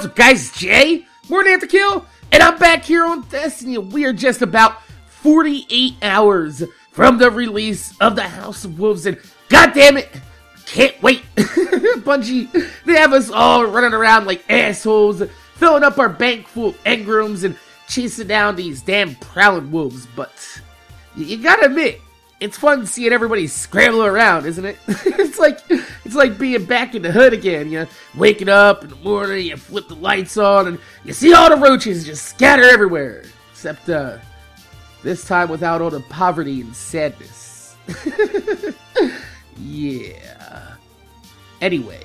what's up guys, it's Jay, MorninAfterKill, and I'm back here on Destiny. We are just about 48 hours from the release of the House of Wolves, and goddammit, can't wait. Bungie, they have us all running around like assholes, filling up our bank full of engrams and chasing down these damn prowling wolves, but you gotta admit, it's fun seeing everybody scramble around, isn't it? It's like being back in the hood again. You know, waking up in the morning, you flip the lights on, and you see all the roaches just scatter everywhere. Except, this time without all the poverty and sadness. Yeah. Anyway,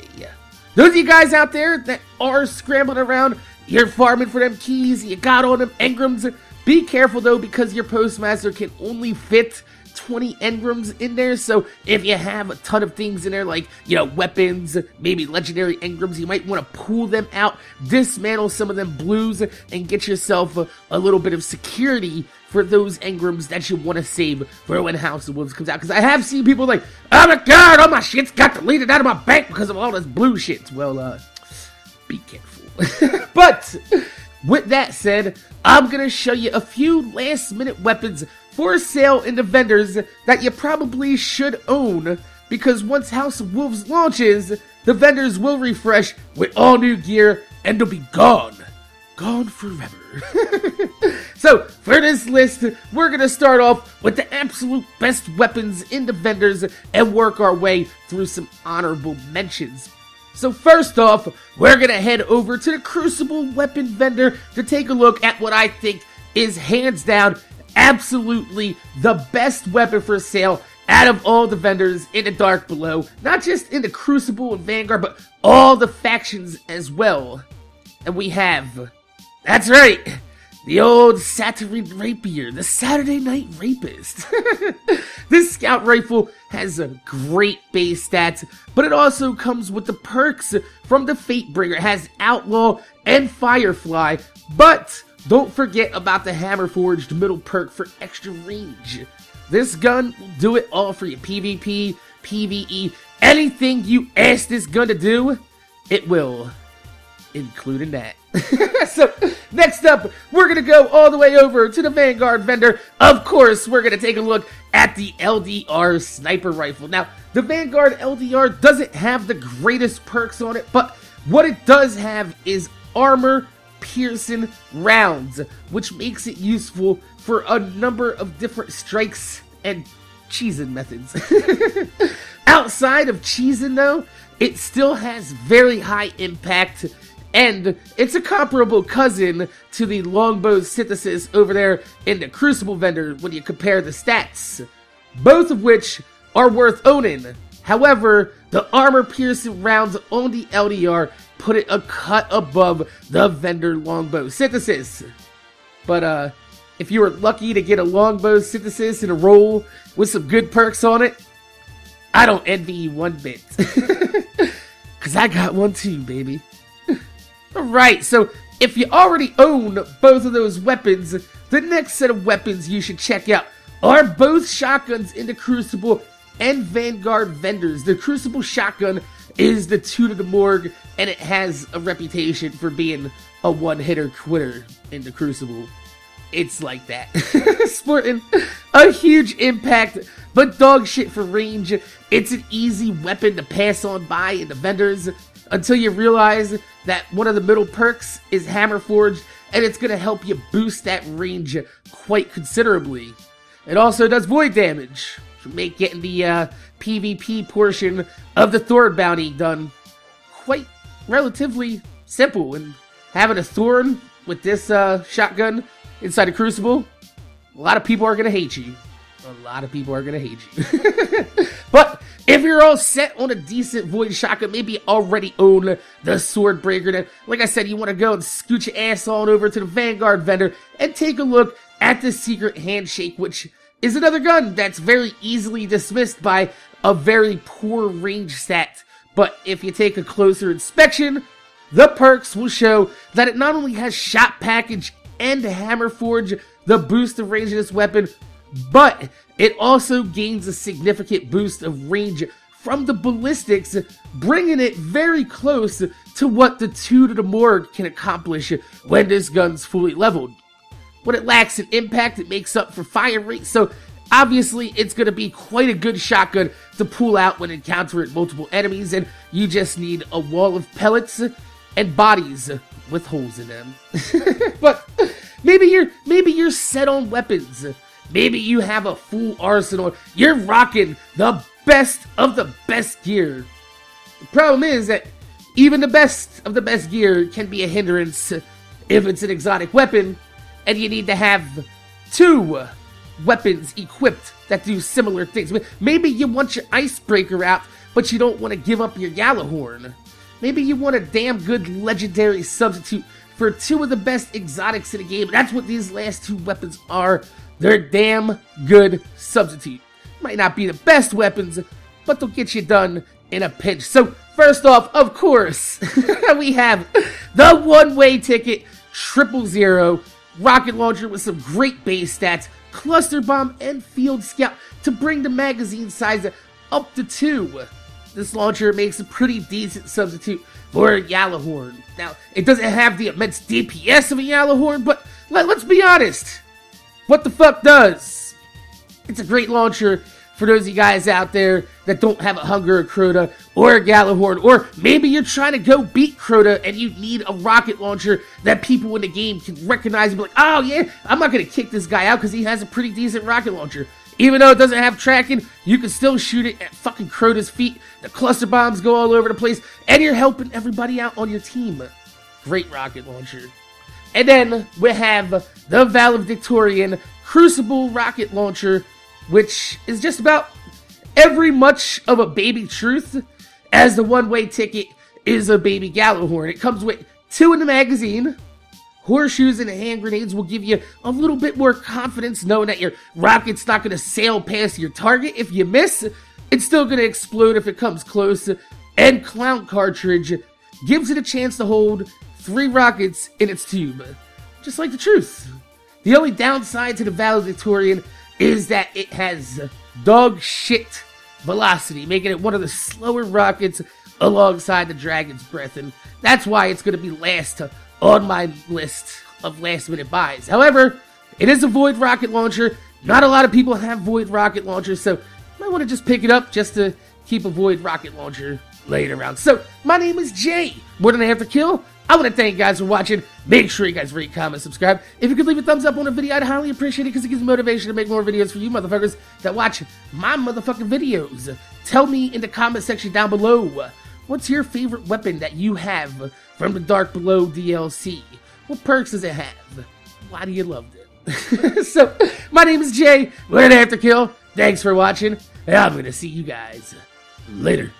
those of you guys out there that are scrambling around, you're farming for them keys, you got all them engrams. Be careful though, because your postmaster can only fit 20 engrams in there, so if you have a ton of things in there, like, you know, weapons, maybe legendary engrams, you might want to pull them out, dismantle some of them blues, and get yourself a little bit of security for those engrams that you want to save for when House of Wolves comes out. Because I have seen people like, oh my god, all my shit's got deleted out of my bank because of all this blue shit. Well, be careful. But with that said, I'm gonna show you a few last minute weapons for sale in the vendors that you probably should own, because once House of Wolves launches, the vendors will refresh with all new gear and they'll be gone. Gone forever. So, for this list, we're gonna start off with the absolute best weapons in the vendors and work our way through some honorable mentions. So first off, we're gonna head over to the Crucible weapon vendor to take a look at what I think is hands down absolutely the best weapon for sale out of all the vendors in the Dark Below. Not just in the Crucible and Vanguard, but all the factions as well. And we have, that's right, the old Saterienne Rapier, the Saturday Night Rapist. This scout rifle has a great base stats, but it also comes with the perks from the Fatebringer. It has Outlaw and Firefly, but don't forget about the Hammer-Forged middle perk for extra range. This gun will do it all for you. PvP, PvE, anything you ask this gun to do, it will, including that. So, next up, we're going to go all the way over to the Vanguard vendor. Of course, we're going to take a look at the LDR sniper rifle. Now, the Vanguard LDR doesn't have the greatest perks on it, but what it does have is armor piercing rounds, which makes it useful for a number of different strikes and cheesing methods. Outside of cheesing though, it still has very high impact, and it's a comparable cousin to the longbow synthesis over there in the Crucible vendor when you compare the stats, both of which are worth owning. However, the armor-piercing rounds on the LDR put it a cut above the vendor longbow synthesis. But if you were lucky to get a longbow synthesis in a roll with some good perks on it, I don't envy you one bit. Cause I got one too, baby. Alright, so if you already own both of those weapons, the next set of weapons you should check out are both shotguns in the Crucible and Vanguard vendors. The Crucible shotgun is the toot of the morgue, and it has a reputation for being a one-hitter quitter in the Crucible. It's like that. Sporting a huge impact, but dog shit for range. It's an easy weapon to pass on by in the vendors until you realize that one of the middle perks is Hammer Forged, and it's going to help you boost that range quite considerably. It also does void damage, to make getting the PvP portion of the Thorn bounty done quite relatively simple. And having a Thorn with this shotgun inside the Crucible, a lot of people are going to hate you. A lot of people are going to hate you. But if you're all set on a decent void shotgun, maybe you already own the Swordbreaker, then like I said, you want to go and scoot your ass on over to the Vanguard vendor and take a look at the Secret Handshake, which is another gun that's very easily dismissed by a very poor range stat. But if you take a closer inspection, the perks will show that it not only has shot package and hammer forge, the boost of range of this weapon, but it also gains a significant boost of range from the ballistics, bringing it very close to what the 2 to the morgue can accomplish when this gun's fully leveled. When it lacks in impact, it makes up for fire rate, so obviously it's going to be quite a good shotgun to pull out when encountering multiple enemies, and you just need a wall of pellets and bodies with holes in them. But maybe you're set on weapons. Maybe you have a full arsenal. You're rocking the best of the best gear. The problem is that even the best of the best gear can be a hindrance if it's an exotic weapon, and you need to have 2 weapons equipped that do similar things. Maybe you want your icebreaker out, but you don't want to give up your Yellowhorn. Maybe you want a damn good legendary substitute for 2 of the best exotics in the game. That's what these last 2 weapons are. They're a damn good substitute. Might not be the best weapons, but they'll get you done in a pinch. So first off, of course, we have the one-way ticket 000 rocket launcher with some great base stats, cluster bomb, and field scout to bring the magazine size up to 2. This launcher makes a pretty decent substitute for a Yellowhorn. Now, it doesn't have the immense DPS of a Yellowhorn, but let's be honest. What the fuck does? It's a great launcher for those of you guys out there that don't have a Hunger, a Crota, or a Yellowhorn, or maybe you're trying to go beat Crota and you need a rocket launcher that people in the game can recognize and be like, oh yeah, I'm not going to kick this guy out because he has a pretty decent rocket launcher. Even though it doesn't have tracking, you can still shoot it at fucking Crota's feet. The cluster bombs go all over the place, and you're helping everybody out on your team. Great rocket launcher. And then we have the Valedictorian Crucible rocket launcher, which is just about every much of a baby truth as the one-way ticket is a baby Yellowhorn. It comes with 2 in the magazine. Horseshoes and hand grenades will give you a little bit more confidence knowing that your rocket's not going to sail past your target. If you miss, it's still going to explode if it comes close. And Clown Cartridge gives it a chance to hold 3 rockets in its tube. Just like the truth. The only downside to the Valedictorian is that it has dog shit velocity, making it one of the slower rockets alongside the Dragon's Breath. And that's why it's going to be last on my list of last minute buys. However, it is a Void rocket launcher. Not a lot of people have Void rocket launchers, so you might want to just pick it up just to keep a Void rocket launcher laying around. So, my name is Jay, MorninAfterKill. I want to thank you guys for watching. Make sure you guys rate, comment, subscribe. If you could leave a thumbs up on the video, I'd highly appreciate it because it gives me motivation to make more videos for you motherfuckers that watch my motherfucking videos. Tell me in the comment section down below, what's your favorite weapon that you have from the Dark Below DLC? What perks does it have? Why do you love it? So, my name is Jay, MorninAfterKill. Thanks for watching, and I'm going to see you guys later.